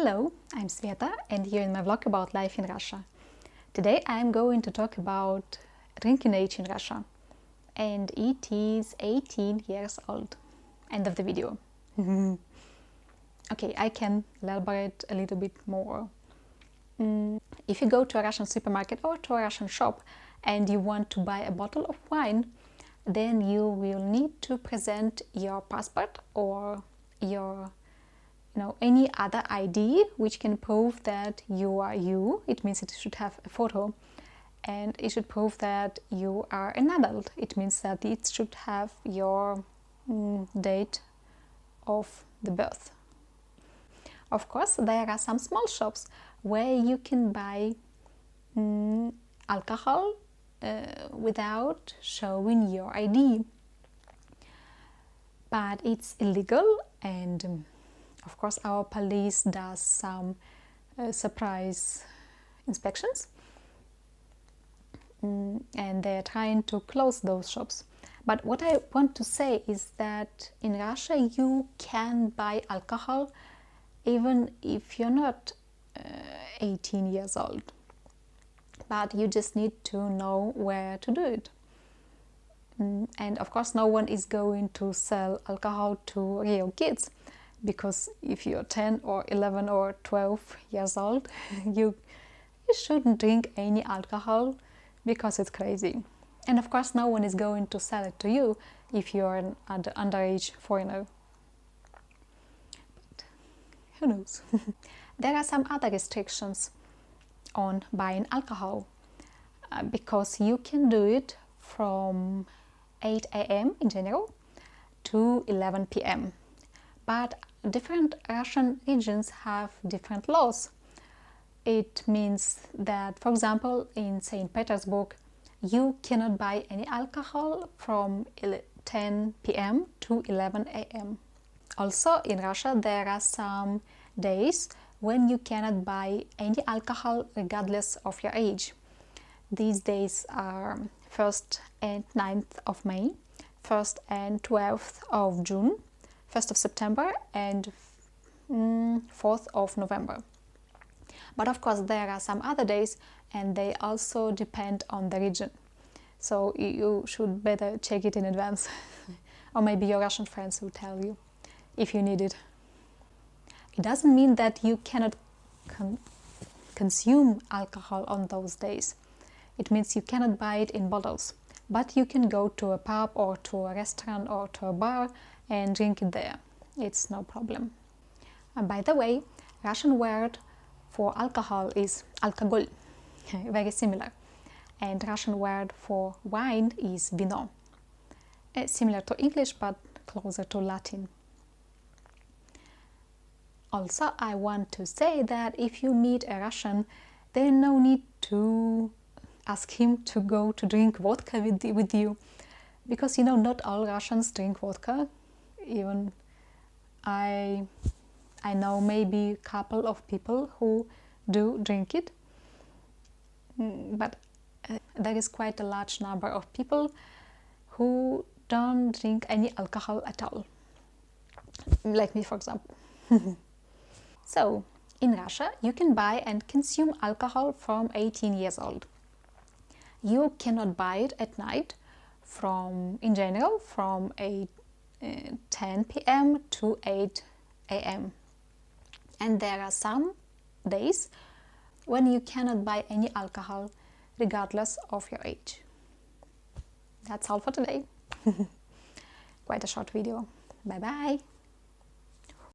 Hello, I'm Sveta and you're in my vlog about life in Russia. Today I'm going to talk about drinking age in Russia, and it is 18 years old. End of the video. Okay, I can elaborate a little bit more. If you go to a Russian supermarket or to a Russian shop and you want to buy a bottle of wine, then you will need to present your passport or your any other ID which can prove that you are you. It means it should have a photo, and it should prove that you are an adult. It means that it should have your date of the birth. Of course, there are some small shops where you can buy alcohol without showing your ID, but it's illegal, and of course our police does some surprise inspections, and they're trying to close those shops. But what I want to say is that in Russia you can buy alcohol even if you're not 18 years old, but you just need to know where to do it. And of course no one is going to sell alcohol to real kids, because if you're 10 or 11 or 12 years old, you shouldn't drink any alcohol because it's crazy. And of course no one is going to sell it to you if you're an underage foreigner. But who knows? There are some other restrictions on buying alcohol, because you can do it from 8 a.m. in general to 11 p.m. But different Russian regions have different laws. It means that, for example, in St. Petersburg, you cannot buy any alcohol from 10 p.m. to 11 a.m. Also, in Russia, there are some days when you cannot buy any alcohol regardless of your age. These days are 1st and 9th of May, 1st and 12th of June, 1st of September and 4th of November. But of course there are some other days, and they also depend on the region. So you should better check it in advance. Or maybe your Russian friends will tell you if you need it. It doesn't mean that you cannot consume alcohol on those days. It means you cannot buy it in bottles, but you can go to a pub or to a restaurant or to a bar and drink it there. It's no problem. And by the way, Russian word for alcohol is alkohol, very similar. And Russian word for wine is vino, similar to English but closer to Latin. Also, I want to say that if you meet a Russian, there's no need to ask him to go to drink vodka with you, because not all Russians drink vodka. Even I know maybe a couple of people who do drink it, but there is quite a large number of people who don't drink any alcohol at all, like me, for example. So, in Russia, you can buy and consume alcohol from 18 years old. You cannot buy it at night in general, from 10 p.m. to 8 a.m. And there are some days when you cannot buy any alcohol regardless of your age. That's all for today. Quite a short video. Bye bye!